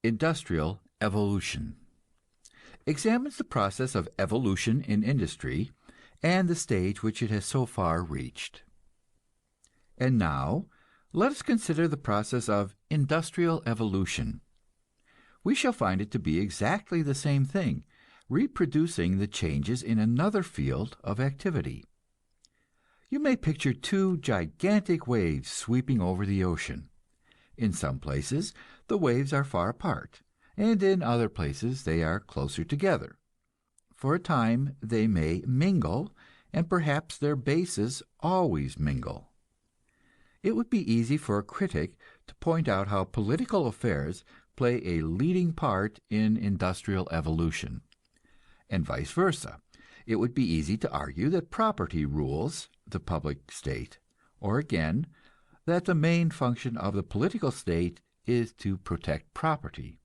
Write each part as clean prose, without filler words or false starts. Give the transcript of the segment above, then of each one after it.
Industrial evolution examines the process of evolution in industry and the stage which it has so far reached. And now, let us consider the process of industrial evolution. We shall find it to be exactly the same thing, reproducing the changes in another field of activity. You may picture two gigantic waves sweeping over the ocean. In some places, the waves are far apart, and in other places they are closer together. For a time they may mingle, and perhaps their bases always mingle. It would be easy for a critic to point out how political affairs play a leading part in industrial evolution, and vice versa. It would be easy to argue that property rules the public state, or again, that the main function of the political state is to protect property.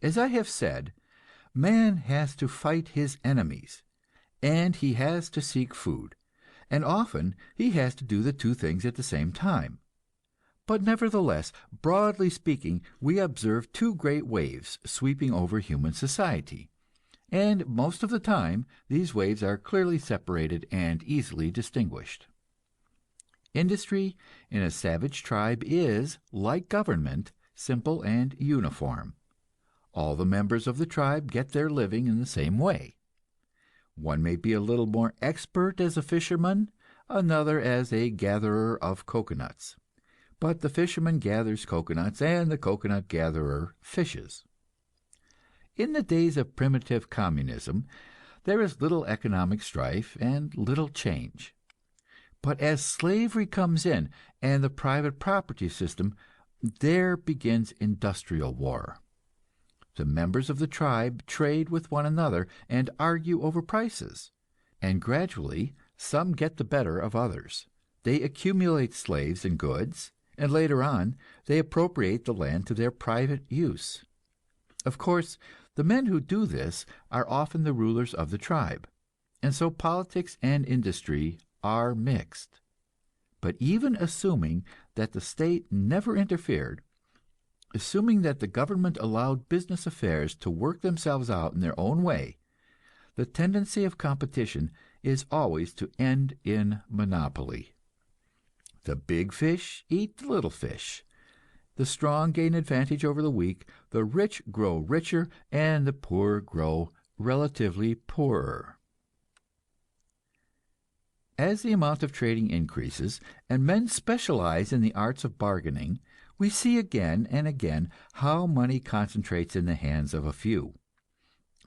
As I have said, man has to fight his enemies, and he has to seek food, and often he has to do the two things at the same time. But nevertheless, broadly speaking, we observe two great waves sweeping over human society, and most of the time these waves are clearly separated and easily distinguished. Industry in a savage tribe is, like government, simple and uniform. All the members of the tribe get their living in the same way. One may be a little more expert as a fisherman, another as a gatherer of coconuts. But the fisherman gathers coconuts and the coconut gatherer fishes. In the days of primitive communism, there is little economic strife and little change. But as slavery comes in and the private property system, there begins industrial war. The members of the tribe trade with one another and argue over prices, and gradually some get the better of others. They accumulate slaves and goods, and later on they appropriate the land to their private use. Of course, the men who do this are often the rulers of the tribe, and so politics and industry are mixed. But even assuming that the state never interfered, assuming that the government allowed business affairs to work themselves out in their own way, the tendency of competition is always to end in monopoly. The big fish eat the little fish. The strong gain advantage over the weak, the rich grow richer, and the poor grow relatively poorer. As the amount of trading increases and men specialize in the arts of bargaining, we see again and again how money concentrates in the hands of a few.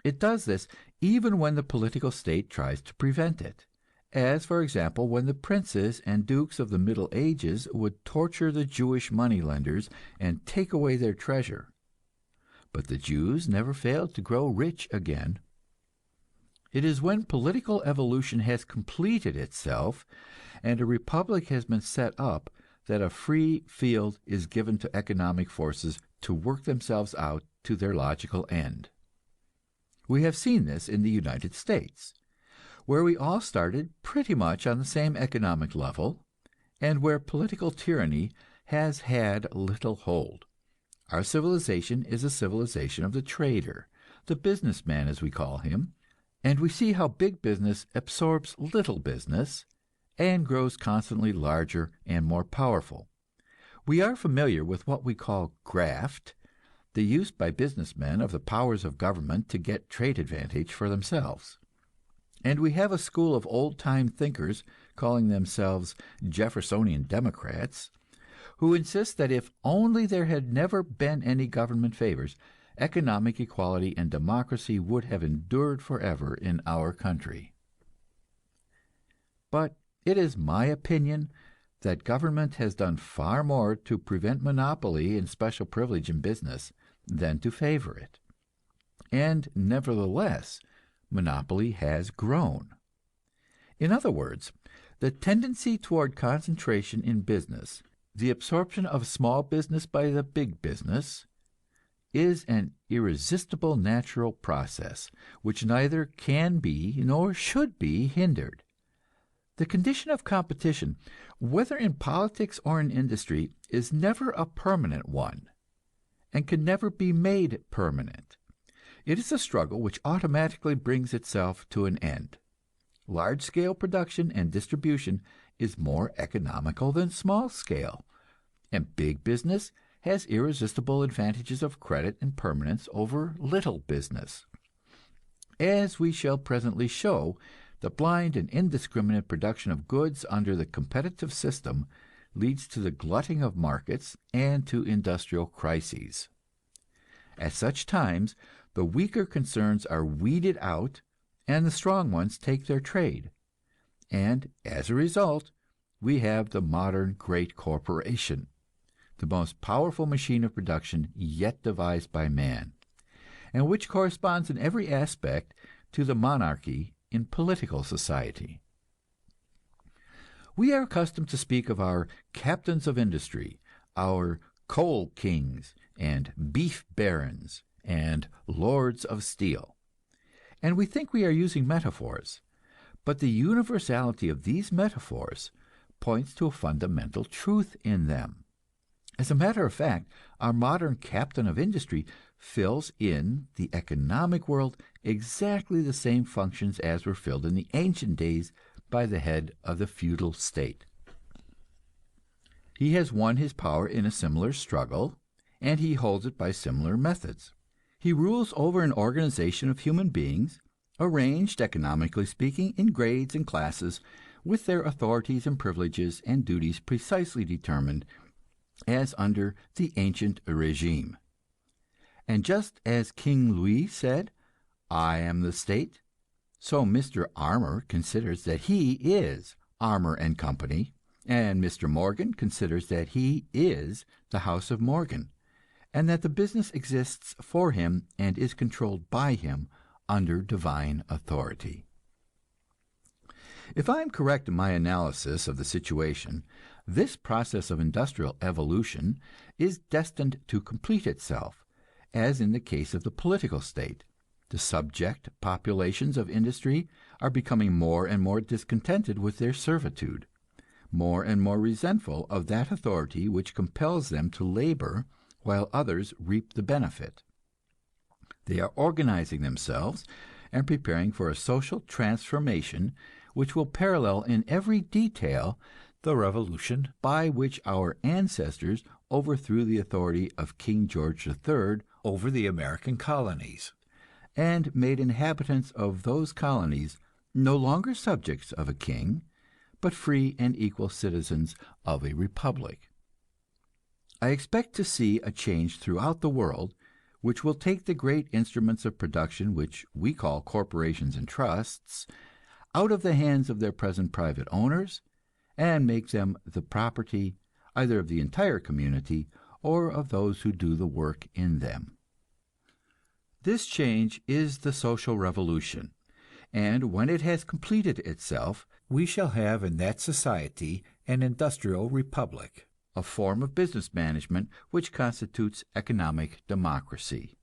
It does this even when the political state tries to prevent it, as for example when the princes and dukes of the Middle Ages would torture the Jewish moneylenders and take away their treasure. But the Jews never failed to grow rich again. It is when political evolution has completed itself and a republic has been set up that a free field is given to economic forces to work themselves out to their logical end. We have seen this in the United States, where we all started pretty much on the same economic level, and where political tyranny has had little hold. Our civilization is a civilization of the trader, the businessman as we call him, and we see how big business absorbs little business and grows constantly larger and more powerful. We are familiar with what we call graft, the use by businessmen of the powers of government to get trade advantage for themselves. And we have a school of old-time thinkers, calling themselves Jeffersonian Democrats, who insist that if only there had never been any government favors, economic equality and democracy would have endured forever in our country. But it is my opinion that government has done far more to prevent monopoly and special privilege in business than to favor it. And nevertheless, monopoly has grown. In other words, the tendency toward concentration in business, the absorption of small business by the big business, is an irresistible natural process, which neither can be nor should be hindered. The condition of competition, whether in politics or in industry, is never a permanent one, and can never be made permanent. It is a struggle which automatically brings itself to an end. Large-scale production and distribution is more economical than small-scale, and big business has irresistible advantages of credit and permanence over little business. As we shall presently show, the blind and indiscriminate production of goods under the competitive system leads to the glutting of markets and to industrial crises. At such times, the weaker concerns are weeded out and the strong ones take their trade. And as a result, we have the modern great corporation, the most powerful machine of production yet devised by man, and which corresponds in every aspect to the monarchy in political society. We are accustomed to speak of our captains of industry, our coal kings and beef barons and lords of steel, and we think we are using metaphors, but the universality of these metaphors points to a fundamental truth in them. As a matter of fact, our modern captain of industry fills in the economic world exactly the same functions as were filled in the ancient days by the head of the feudal state. He has won his power in a similar struggle, and he holds it by similar methods. He rules over an organization of human beings, arranged, economically speaking, in grades and classes, with their authorities and privileges and duties precisely determined as under the ancient regime. And just as King Louis said, "I am the state," so Mr. Armour considers that he is Armour and Company, and Mr. Morgan considers that he is the House of Morgan, and that the business exists for him and is controlled by him under divine authority. If I am correct in my analysis of the situation, this process of industrial evolution is destined to complete itself, as in the case of the political state. The subject populations of industry are becoming more and more discontented with their servitude, more and more resentful of that authority which compels them to labor while others reap the benefit. They are organizing themselves and preparing for a social transformation which will parallel in every detail the revolution by which our ancestors overthrew the authority of King George III over the American colonies, and made inhabitants of those colonies no longer subjects of a king, but free and equal citizens of a republic. I expect to see a change throughout the world which will take the great instruments of production which we call corporations and trusts out of the hands of their present private owners, and make them the property either of the entire community or of those who do the work in them. This change is the social revolution, and when it has completed itself, we shall have in that society an industrial republic, a form of business management which constitutes economic democracy.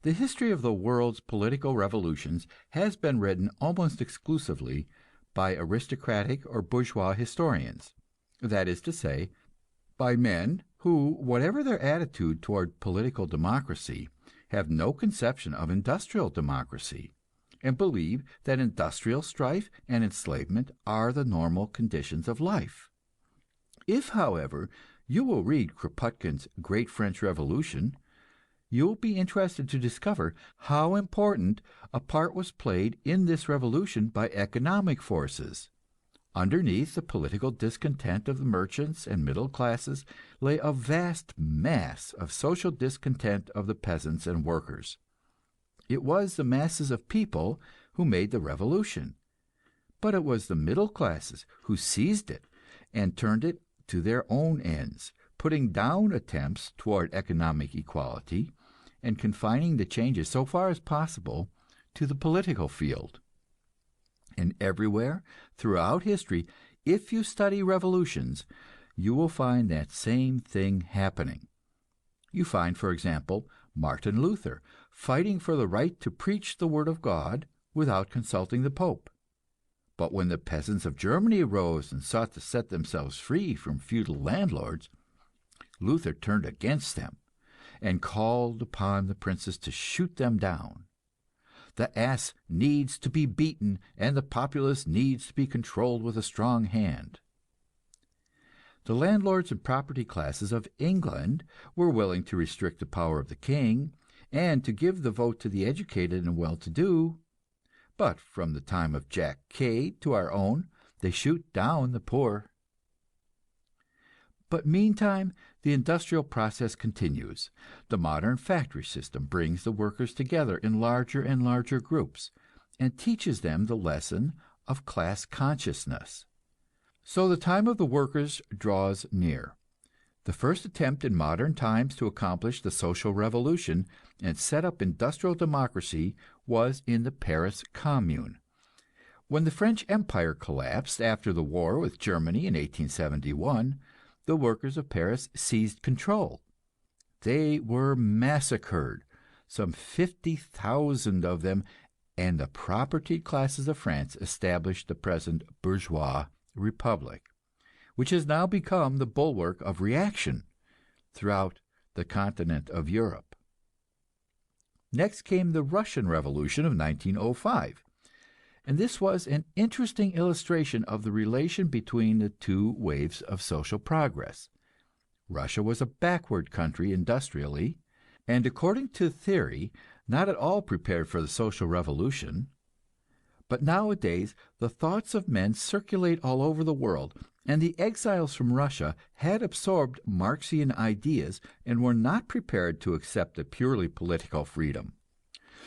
The history of the world's political revolutions has been written almost exclusively by aristocratic or bourgeois historians, that is to say, by men who, whatever their attitude toward political democracy, have no conception of industrial democracy, and believe that industrial strife and enslavement are the normal conditions of life. If, however, you will read Kropotkin's Great French Revolution, you will be interested to discover how important a part was played in this revolution by economic forces. Underneath the political discontent of the merchants and middle classes lay a vast mass of social discontent of the peasants and workers. It was the masses of people who made the revolution, but it was the middle classes who seized it and turned it to their own ends, putting down attempts toward economic equality and confining the changes so far as possible to the political field. And everywhere throughout history, if you study revolutions, you will find that same thing happening. You find, for example, Martin Luther fighting for the right to preach the word of God without consulting the Pope. But when the peasants of Germany arose and sought to set themselves free from feudal landlords, Luther turned against them, and called upon the princes to shoot them down. The ass needs to be beaten, and the populace needs to be controlled with a strong hand. The landlords and property classes of England were willing to restrict the power of the king, and to give the vote to the educated and well-to-do. But from the time of Jack Cade to our own, they shoot down the poor. But meantime, the industrial process continues. The modern factory system brings the workers together in larger and larger groups, and teaches them the lesson of class consciousness. So the time of the workers draws near. The first attempt in modern times to accomplish the social revolution and set up industrial democracy was in the Paris Commune. When the French Empire collapsed after the war with Germany in 1871, the workers of Paris seized control. They were massacred, some 50,000 of them, and the propertied classes of France established the present bourgeois republic, which has now become the bulwark of reaction throughout the continent of Europe. Next came the Russian Revolution of 1905, and this was an interesting illustration of the relation between the two waves of social progress. Russia was a backward country industrially, and according to theory, not at all prepared for the social revolution. But nowadays, the thoughts of men circulate all over the world, and the exiles from Russia had absorbed Marxian ideas and were not prepared to accept a purely political freedom.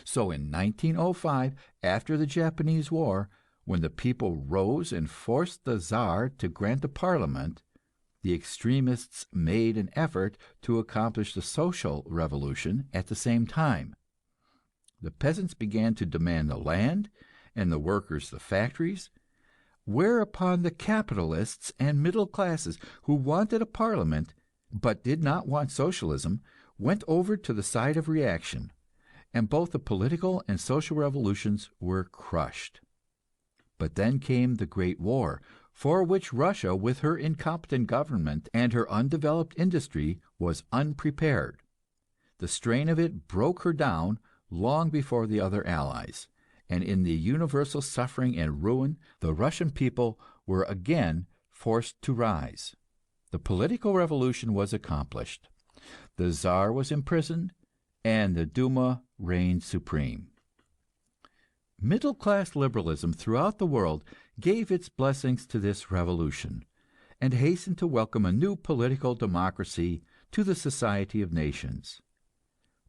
So in 1905, after the Japanese War, when the people rose and forced the Tsar to grant a parliament, the extremists made an effort to accomplish the social revolution at the same time. The peasants began to demand the land, and the workers the factories, whereupon the capitalists and middle classes, who wanted a parliament but did not want socialism, went over to the side of reaction, and both the political and social revolutions were crushed. But then came the Great War, for which Russia, with her incompetent government and her undeveloped industry, was unprepared. The strain of it broke her down long before the other allies, and in the universal suffering and ruin, the Russian people were again forced to rise. The political revolution was accomplished. The Tsar was imprisoned, and the Duma reigned supreme. Middle-class liberalism throughout the world gave its blessings to this revolution, and hastened to welcome a new political democracy to the society of nations.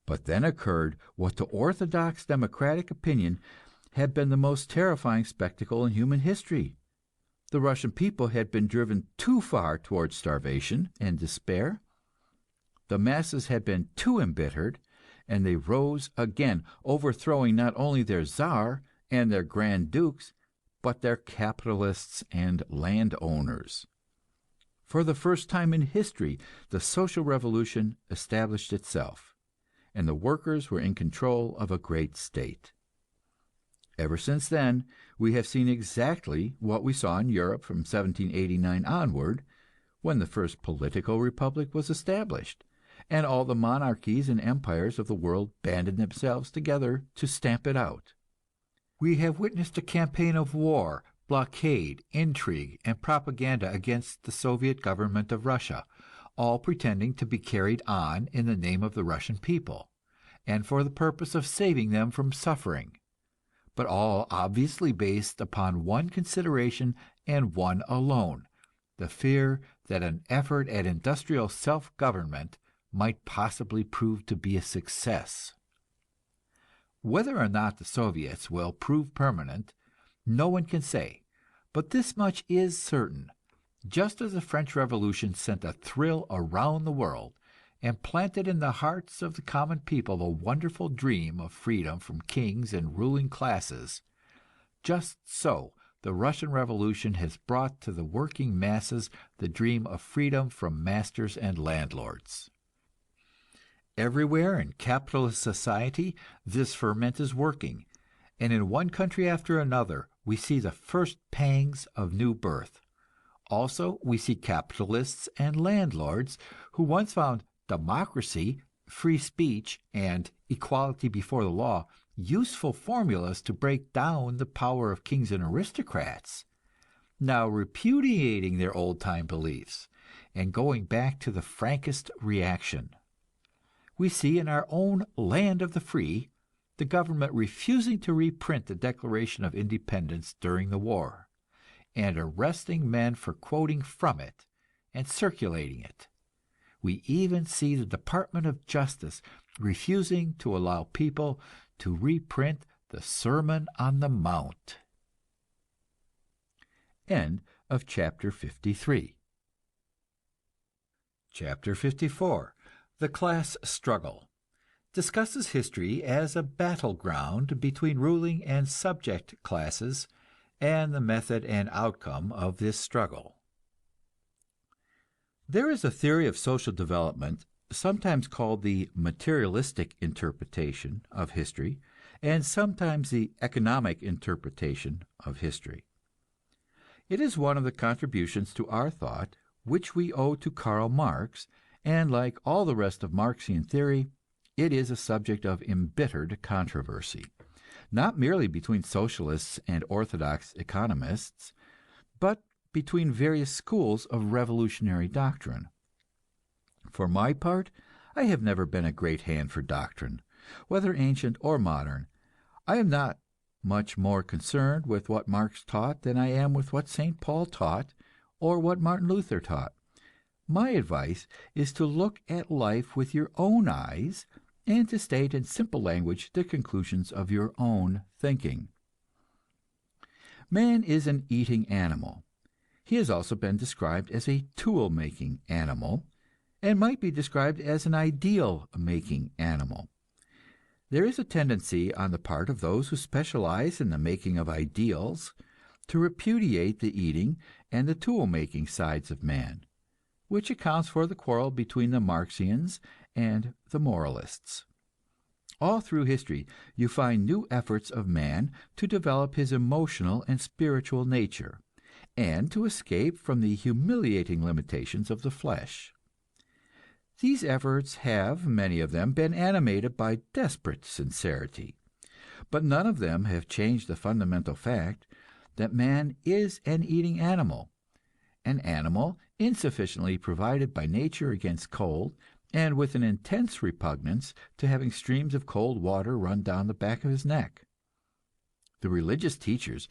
But then occurred what to orthodox democratic opinion had been the most terrifying spectacle in human history. The Russian people had been driven too far towards starvation and despair. The masses had been too embittered, and they rose again, overthrowing not only their Tsar and their Grand Dukes, but their capitalists and landowners. For the first time in history, the social revolution established itself, and the workers were in control of a great state. Ever since then, we have seen exactly what we saw in Europe from 1789 onward, when the first political republic was established, and all the monarchies and empires of the world banded themselves together to stamp it out. We have witnessed a campaign of war, blockade, intrigue, and propaganda against the Soviet government of Russia, all pretending to be carried on in the name of the Russian people, and for the purpose of saving them from suffering, but all obviously based upon one consideration and one alone: the fear that an effort at industrial self-government might possibly prove to be a success. Whether or not the Soviets will prove permanent, no one can say, but this much is certain: just as the French Revolution sent a thrill around the world, and planted in the hearts of the common people the wonderful dream of freedom from kings and ruling classes, just so the Russian Revolution has brought to the working masses the dream of freedom from masters and landlords. Everywhere in capitalist society this ferment is working, and in one country after another we see the first pangs of new birth. Also we see capitalists and landlords who once found democracy free speech and equality before the law useful formulas to break down the power of kings and aristocrats, now repudiating their old-time beliefs and going back to the frankest reaction. We see in our own land of the free the government refusing to reprint the Declaration of Independence during the war, and arresting men for quoting from it and circulating it. We even see the Department of Justice refusing to allow people to reprint the Sermon on the Mount. End of chapter 53. Chapter 54. The Class Struggle discusses history as a battleground between ruling and subject classes and the method and outcome of this struggle. There is a theory of social development, sometimes called the materialistic interpretation of history, and sometimes the economic interpretation of history. It is one of the contributions to our thought which we owe to Karl Marx, and like all the rest of Marxian theory, it is a subject of embittered controversy, not merely between socialists and orthodox economists, but between various schools of revolutionary doctrine. For my part, I have never been a great hand for doctrine, whether ancient or modern. I am not much more concerned with what Marx taught than I am with what St. Paul taught or what Martin Luther taught. My advice is to look at life with your own eyes and to state in simple language the conclusions of your own thinking. Man is an eating animal. He has also been described as a tool-making animal, and might be described as an ideal-making animal. There is a tendency on the part of those who specialize in the making of ideals to repudiate the eating and the tool-making sides of man, which accounts for the quarrel between the Marxians and the moralists. All through history you find new efforts of man to develop his emotional and spiritual nature, and to escape from the humiliating limitations of the flesh. These efforts have, many of them, been animated by desperate sincerity, but none of them have changed the fundamental fact that man is an eating animal, an animal insufficiently provided by nature against cold, and with an intense repugnance to having streams of cold water run down the back of his neck. The religious teachers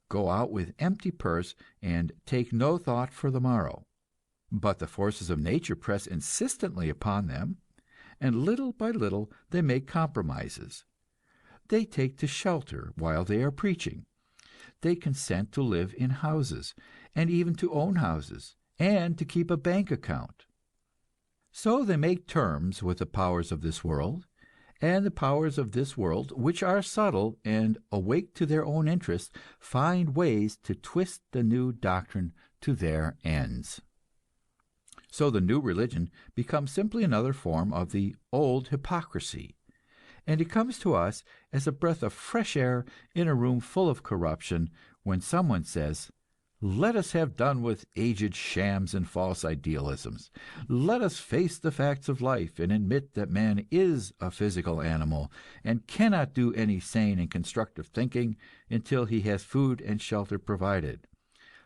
go out with empty purse and take no thought for the morrow, but the forces of nature press insistently upon them, and little by little they make compromises. They take to shelter while they are preaching. They consent to live in houses, and even to own houses, and to keep a bank account. So they make terms with the powers of this world, and the powers of this world, which are subtle and awake to their own interests, find ways to twist the new doctrine to their ends. So the new religion becomes simply another form of the old hypocrisy, and it comes to us as a breath of fresh air in a room full of corruption, when someone says, "Let us have done with aged shams and false idealisms. Let us face the facts of life and admit that man is a physical animal and cannot do any sane and constructive thinking until he has food and shelter provided.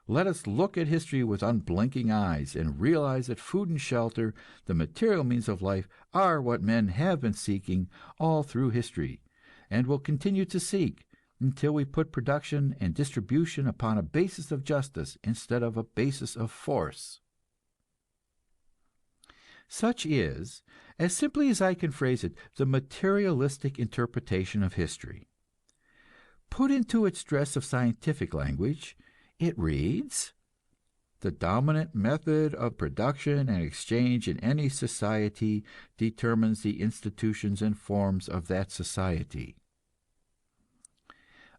Let us look at history with unblinking eyes and realize that food and shelter, the material means of life, are what men have been seeking all through history, and will continue to seek, until we put production and distribution upon a basis of justice instead of a basis of force." Such is, as simply as I can phrase it, the materialistic interpretation of history. Put into its dress of scientific language, it reads: the dominant method of production and exchange in any society determines the institutions and forms of that society.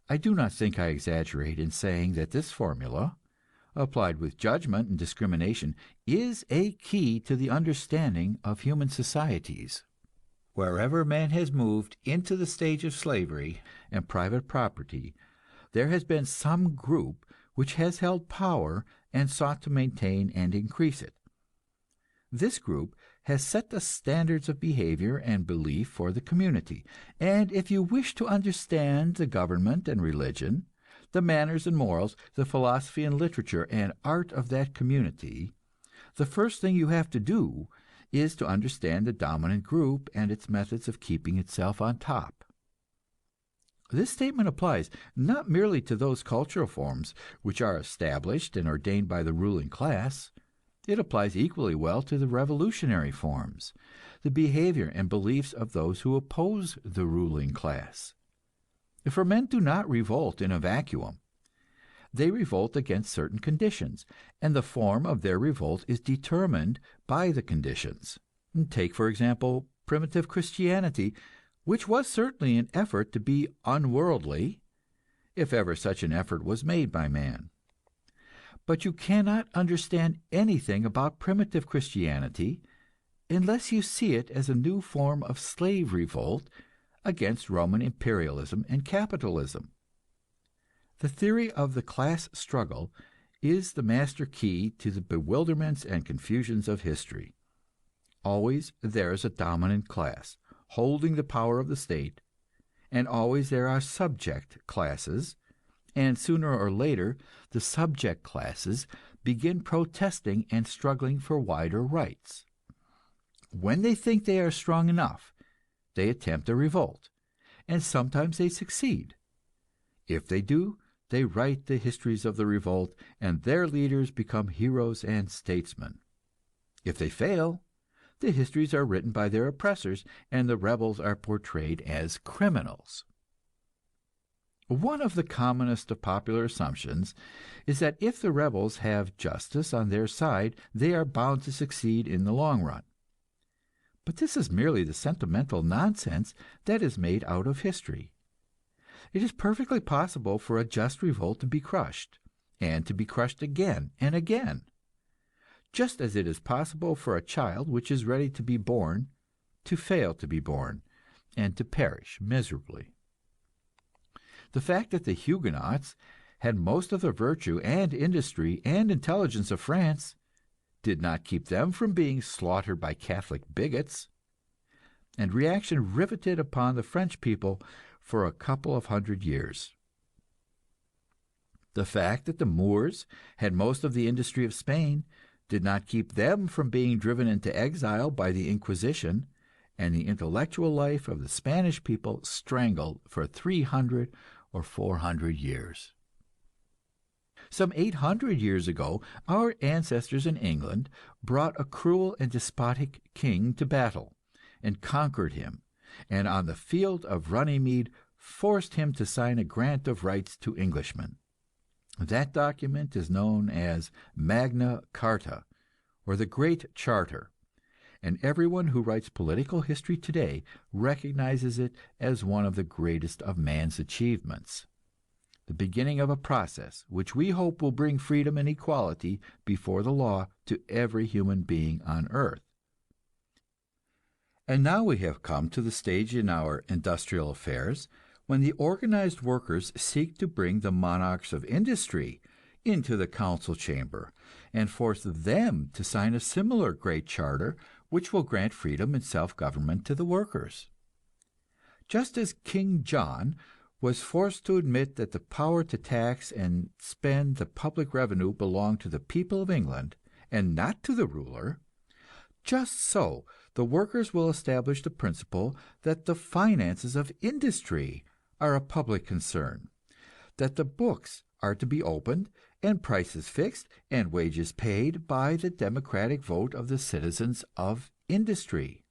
I do not think I exaggerate in saying that this formula, applied with judgment and discrimination, is a key to the understanding of human societies. Wherever man has moved into the stage of slavery and private property, there has been some group which has held power and sought to maintain and increase it. This group has set the standards of behavior and belief for the community. And if you wish to understand the government and religion, the manners and morals, the philosophy and literature and art of that community, the first thing you have to do is to understand the dominant group and its methods of keeping itself on top. This statement applies not merely to those cultural forms which are established and ordained by the ruling class. It applies equally well to the revolutionary forms, the behavior and beliefs of those who oppose the ruling class. For men do not revolt in a vacuum. They revolt against certain conditions, and the form of their revolt is determined by the conditions. Take, for example, primitive Christianity, which was certainly an effort to be unworldly, if ever such an effort was made by man. But you cannot understand anything about primitive Christianity unless you see it as a new form of slave revolt against Roman imperialism and capitalism. The theory of the class struggle is the master key to the bewilderments and confusions of history. Always there is a dominant class, holding the power of the state, and always there are subject classes, and sooner or later the subject classes begin protesting and struggling for wider rights. When they think they are strong enough, they attempt a revolt, and sometimes they succeed. If they do, they write the histories of the revolt, and their leaders become heroes and statesmen. If they fail, the histories are written by their oppressors, and the rebels are portrayed as criminals. One of the commonest of popular assumptions is that if the rebels have justice on their side, they are bound to succeed in the long run. But this is merely the sentimental nonsense that is made out of history. It is perfectly possible for a just revolt to be crushed, and to be crushed again and again, just as it is possible for a child which is ready to be born to fail to be born, and to perish miserably. The fact that the Huguenots had most of the virtue and industry and intelligence of France did not keep them from being slaughtered by Catholic bigots, and reaction riveted upon the French people for a couple of 100 years. The fact that the Moors had most of the industry of Spain did not keep them from being driven into exile by the Inquisition, and the intellectual life of the Spanish people strangled for 300 or 400 years. Some 800 years ago, our ancestors in England brought a cruel and despotic king to battle, and conquered him, and on the field of Runnymede forced him to sign a grant of rights to Englishmen. That document is known as Magna Carta, or the Great Charter, and everyone who writes political history today recognizes it as one of the greatest of man's achievements, the beginning of a process which we hope will bring freedom and equality before the law to every human being on earth. And now we have come to the stage in our industrial affairs when the organized workers seek to bring the monarchs of industry into the council chamber and force them to sign a similar great charter which will grant freedom and self-government to the workers. Just as King John was forced to admit that the power to tax and spend the public revenue belonged to the people of England and not to the ruler, just so the workers will establish the principle that the finances of industry are a public concern, that the books are to be opened and prices fixed and wages paid by the democratic vote of the citizens of industry.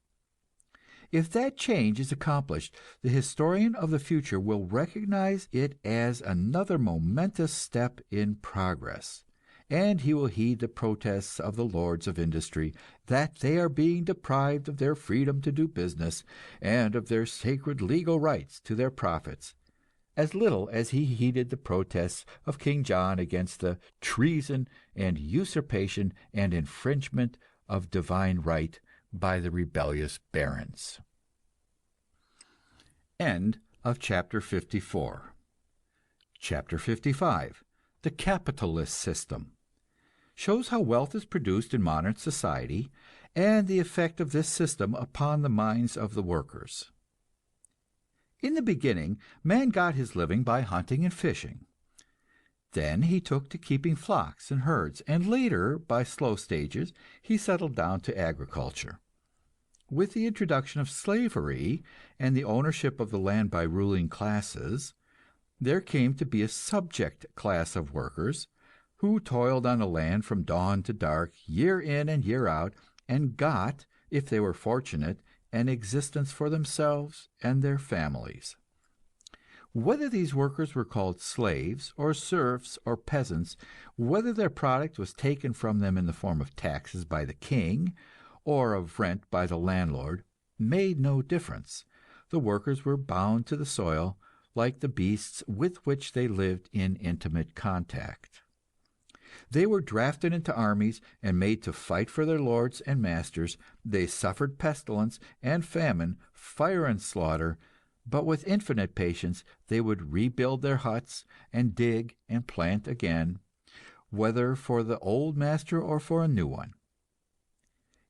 If that change is accomplished, the historian of the future will recognize it as another momentous step in progress, and he will heed the protests of the lords of industry that they are being deprived of their freedom to do business and of their sacred legal rights to their profits, as little as he heeded the protests of King John against the treason and usurpation and infringement of divine right by the rebellious barons. End of chapter 54. Chapter 55. The capitalist system shows how wealth is produced in modern society and the effect of this system upon the minds of the workers. In the beginning, man got his living by hunting and fishing. Then he took to keeping flocks and herds, and later, by slow stages, he settled down to agriculture. With the introduction of slavery and the ownership of the land by ruling classes, there came to be a subject class of workers who toiled on the land from dawn to dark, year in and year out, and got, if they were fortunate, an existence for themselves and their families. Whether these workers were called slaves or serfs or peasants, whether their product was taken from them in the form of taxes by the king or of rent by the landlord, made no difference. The workers were bound to the soil, like the beasts with which they lived in intimate contact. They were drafted into armies and made to fight for their lords and masters. They suffered pestilence and famine, fire and slaughter, but with infinite patience they would rebuild their huts and dig and plant again, whether for the old master or for a new one.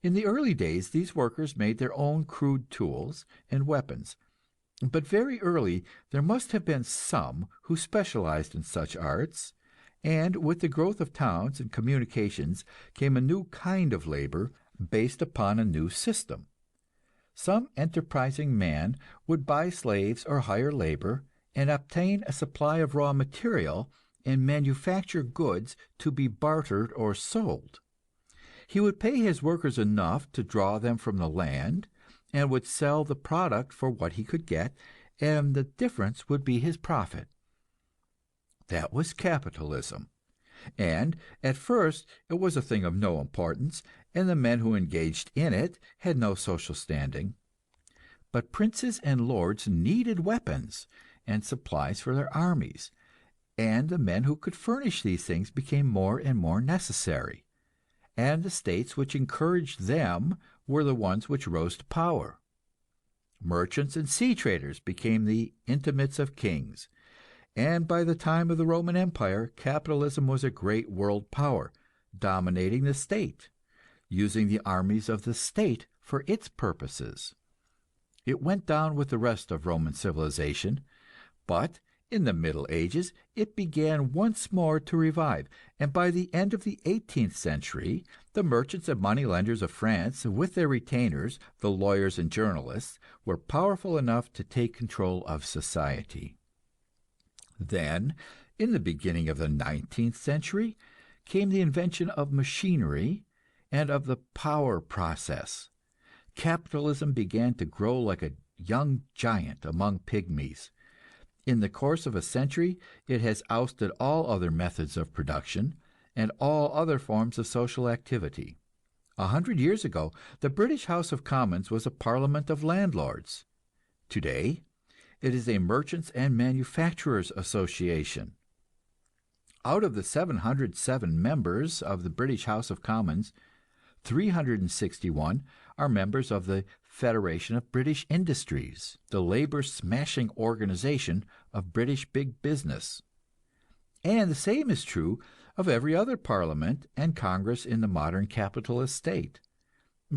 In the early days these workers made their own crude tools and weapons, but very early there must have been some who specialized in such arts, and with the growth of towns and communications came a new kind of labor based upon a new system. Some enterprising man would buy slaves or hire labor and obtain a supply of raw material and manufacture goods to be bartered or sold. He would pay his workers enough to draw them from the land, and would sell the product for what he could get, and the difference would be his profit. That was capitalism. And at first it was a thing of no importance, and the men who engaged in it had no social standing. But princes and lords needed weapons and supplies for their armies, and the men who could furnish these things became more and more necessary, and the states which encouraged them were the ones which rose to power. Merchants and sea traders became the intimates of kings, and by the time of the Roman Empire, capitalism was a great world power, dominating the state, using the armies of the state for its purposes. It went down with the rest of Roman civilization, but in the Middle Ages it began once more to revive, and by the end of the 18th century, the merchants and moneylenders of France, with their retainers, the lawyers and journalists, were powerful enough to take control of society. Then, in the beginning of the 19th century, came the invention of machinery and of the power process. Capitalism began to grow like a young giant among pygmies. In the course of a century, it has ousted all other methods of production and all other forms of social activity. 100 years ago, the British House of Commons was a parliament of landlords. Today, it is a merchants and manufacturers association. Out of the 707 members of the British House of Commons, 361 are members of the Federation of British Industries, the labor-smashing organization of British big business. And the same is true of every other parliament and congress in the modern capitalist state.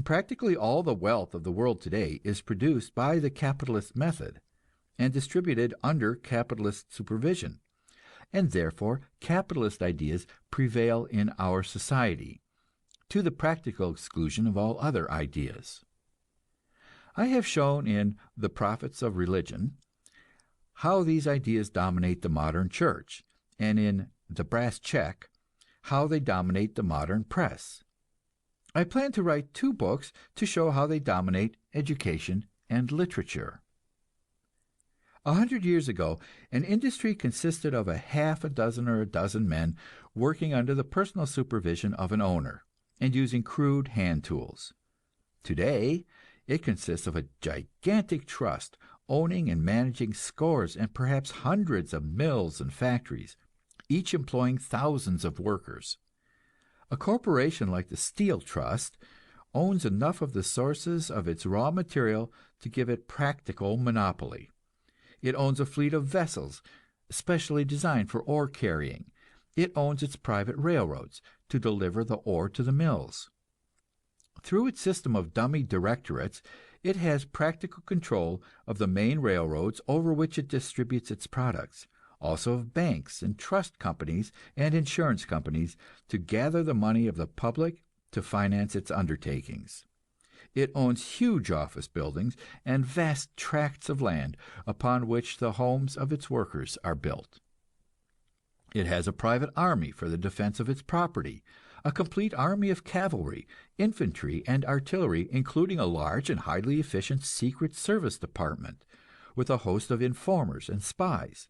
Practically all the wealth of the world today is produced by the capitalist method and distributed under capitalist supervision, and therefore capitalist ideas prevail in our society, to the practical exclusion of all other ideas. I have shown in The Prophets of Religion how these ideas dominate the modern church, and in The Brass Check how they dominate the modern press. I plan to write 2 books to show how they dominate education and literature. 100 years ago, an industry consisted of a half a dozen or a dozen men working under the personal supervision of an owner and using crude hand tools. Today, it consists of a gigantic trust owning and managing scores and perhaps hundreds of mills and factories, each employing thousands of workers. A corporation like the Steel Trust owns enough of the sources of its raw material to give it practical monopoly. It owns a fleet of vessels specially designed for ore carrying. It owns its private railroads to deliver the ore to the mills. Through its system of dummy directorates, it has practical control of the main railroads over which it distributes its products, also of banks and trust companies and insurance companies, to gather the money of the public to finance its undertakings. It owns huge office buildings and vast tracts of land upon which the homes of its workers are built. It has a private army for the defense of its property, a complete army of cavalry, infantry, and artillery, including a large and highly efficient secret service department, with a host of informers and spies.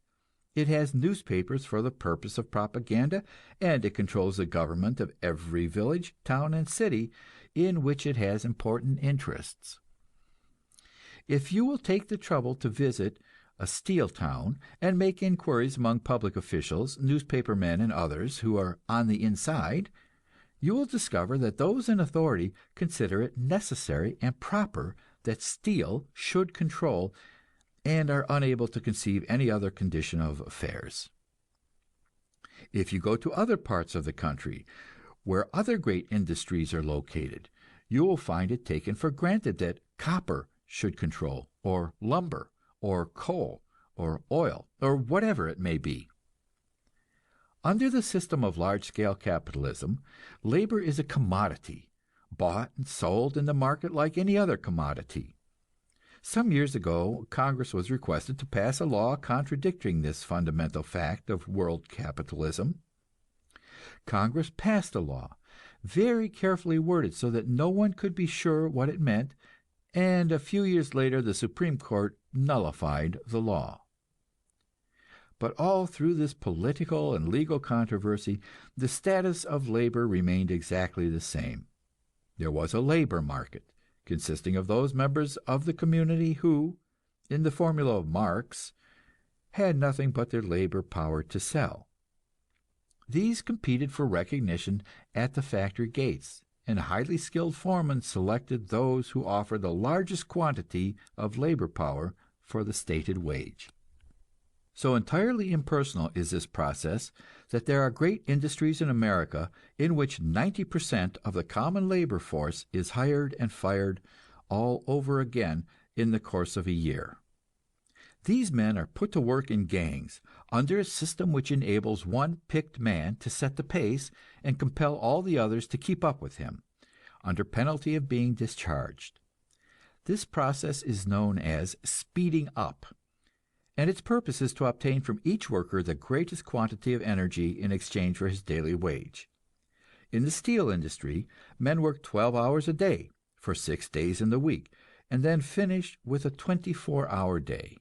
It has newspapers for the purpose of propaganda, and it controls the government of every village, town, and city in which it has important interests. If you will take the trouble to visit a steel town and make inquiries among public officials, newspaper men, and others who are on the inside, you will discover that those in authority consider it necessary and proper that steel should control, and are unable to conceive any other condition of affairs. If you go to other parts of the country, where other great industries are located, you will find it taken for granted that copper should control, or lumber, or coal, or oil, or whatever it may be. Under the system of large-scale capitalism, labor is a commodity, bought and sold in the market like any other commodity. Some years ago, Congress was requested to pass a law contradicting this fundamental fact of world capitalism. Congress passed a law, very carefully worded so that no one could be sure what it meant, and a few years later the Supreme Court nullified the law. But all through this political and legal controversy, the status of labor remained exactly the same. There was a labor market, consisting of those members of the community who, in the formula of Marx, had nothing but their labor power to sell. These competed for recognition at the factory gates, and highly skilled foremen selected those who offered the largest quantity of labor power for the stated wage. So entirely impersonal is this process that there are great industries in America in which 90% of the common labor force is hired and fired all over again in the course of a year. These men are put to work in gangs, under a system which enables one picked man to set the pace and compel all the others to keep up with him, under penalty of being discharged. This process is known as speeding up, and its purpose is to obtain from each worker the greatest quantity of energy in exchange for his daily wage. In the steel industry, men work 12 hours a day for 6 days in the week, and then finish with a 24-hour day.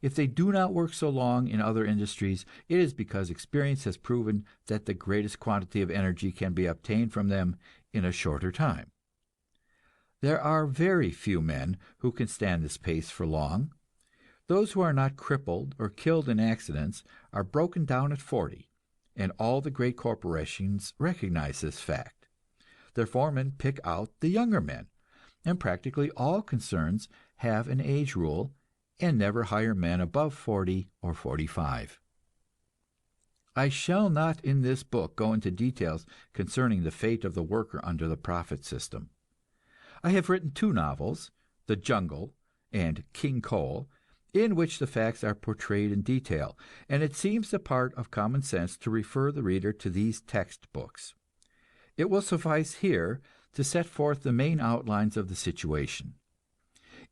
If they do not work so long in other industries, it is because experience has proven that the greatest quantity of energy can be obtained from them in a shorter time. There are very few men who can stand this pace for long. Those who are not crippled or killed in accidents are broken down at 40, and all the great corporations recognize this fact. Their foremen pick out the younger men, and practically all concerns have an age rule and never hire men above 40 or 45. I shall not in this book go into details concerning the fate of the worker under the profit system. I have written 2 novels, The Jungle and King Coal, in which the facts are portrayed in detail, and it seems the part of common sense to refer the reader to these textbooks. It will suffice here to set forth the main outlines of the situation.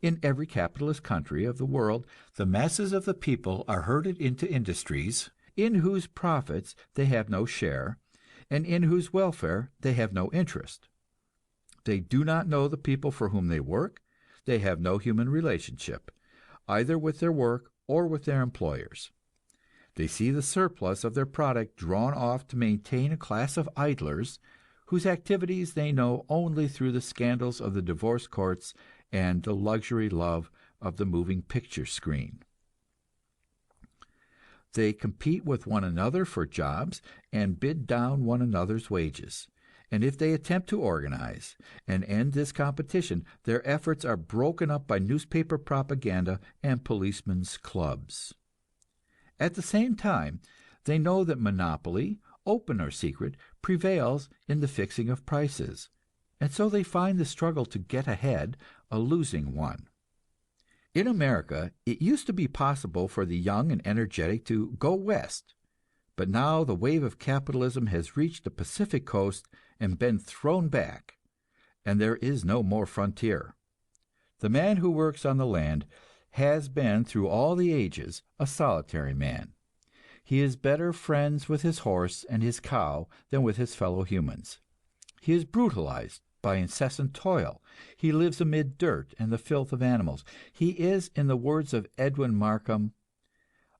In every capitalist country of the world, the masses of the people are herded into industries in whose profits they have no share, and in whose welfare they have no interest. They do not know the people for whom they work, they have no human relationship, either with their work or with their employers. They see the surplus of their product drawn off to maintain a class of idlers, whose activities they know only through the scandals of the divorce courts and the luxury love of the moving picture screen. They compete with one another for jobs and bid down one another's wages. And if they attempt to organize and end this competition, their efforts are broken up by newspaper propaganda and policemen's clubs. At the same time, they know that monopoly, open or secret, prevails in the fixing of prices, and so they find the struggle to get ahead a losing one. In America, it used to be possible for the young and energetic to go west, but now the wave of capitalism has reached the Pacific coast and been thrown back, and there is no more frontier. The man who works on the land has been through all the ages a solitary man. He is better friends with his horse and his cow than with his fellow humans. He is brutalized by incessant toil. He lives amid dirt and the filth of animals. He is, in the words of Edwin Markham,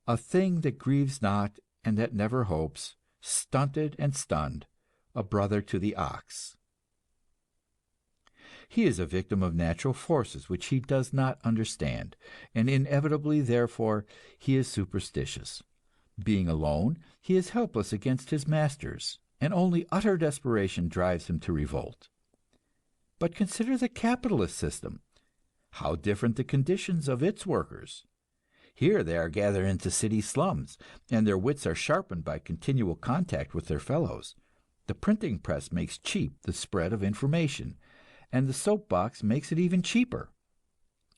a thing that grieves not and that never hopes, stunted and stunned, a brother to the ox. He is a victim of natural forces which he does not understand, and inevitably, therefore, he is superstitious. Being alone, he is helpless against his masters, and only utter desperation drives him to revolt. But consider the capitalist system. How different the conditions of its workers! Here they are gathered into city slums, and their wits are sharpened by continual contact with their fellows. The printing press makes cheap the spread of information, and the soapbox makes it even cheaper.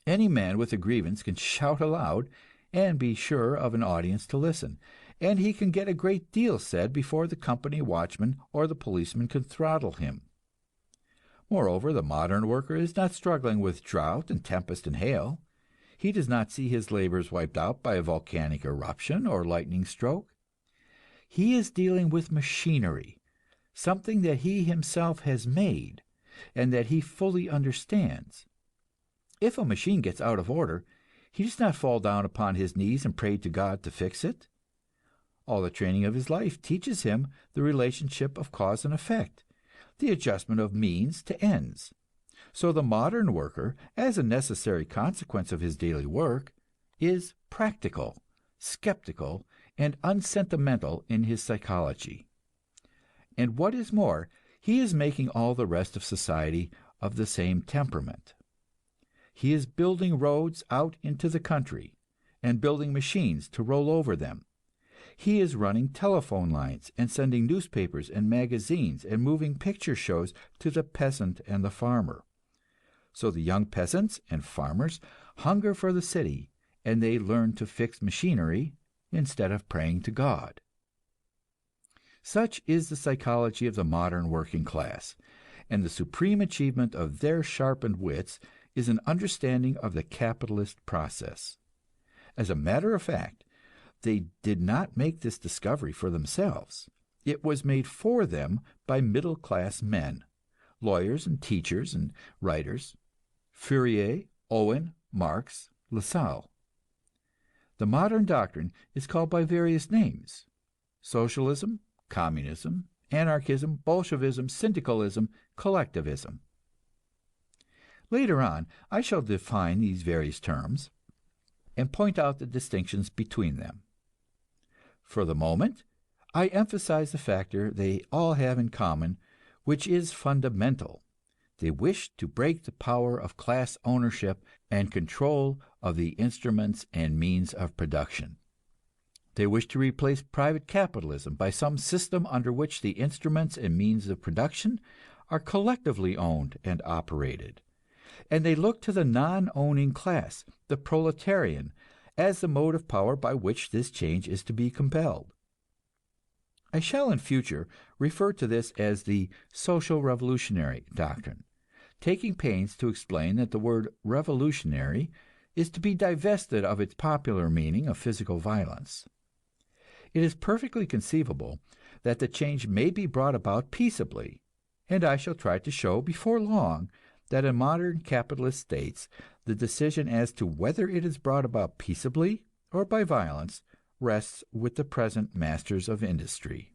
Any man with a grievance can shout aloud and be sure of an audience to listen, and he can get a great deal said before the company watchman or the policeman can throttle him. Moreover, the modern worker is not struggling with drought and tempest and hail. He does not see his labors wiped out by a volcanic eruption or lightning stroke. He is dealing with machinery, something that he himself has made and that he fully understands. If a machine gets out of order, he does not fall down upon his knees and pray to God to fix it. All the training of his life teaches him the relationship of cause and effect, the adjustment of means to ends. So the modern worker, as a necessary consequence of his daily work, is practical, skeptical, and unsentimental in his psychology. And what is more, he is making all the rest of society of the same temperament. He is building roads out into the country, and building machines to roll over them. He is running telephone lines and sending newspapers and magazines and moving picture shows to the peasant and the farmer. So the young peasants and farmers hunger for the city, and they learn to fix machinery instead of praying to God. Such is the psychology of the modern working class, and the supreme achievement of their sharpened wits is an understanding of the capitalist process. As a matter of fact, they did not make this discovery for themselves. It was made for them by middle-class men, lawyers and teachers and writers, Fourier, Owen, Marx, Lassalle. The modern doctrine is called by various names: socialism, communism, anarchism, Bolshevism, syndicalism, collectivism. Later on, I shall define these various terms and point out the distinctions between them. For the moment, I emphasize the factor they all have in common, which is fundamental. They wish to break the power of class ownership and control of the instruments and means of production. They wish to replace private capitalism by some system under which the instruments and means of production are collectively owned and operated. And they look to the non-owning class, the proletarian, as the mode of power by which this change is to be compelled. I shall in future refer to this as the social revolutionary doctrine, taking pains to explain that the word revolutionary is to be divested of its popular meaning of physical violence. It is perfectly conceivable that the change may be brought about peaceably, and I shall try to show before long that in modern capitalist states the decision as to whether it is brought about peaceably or by violence rests with the present masters of industry.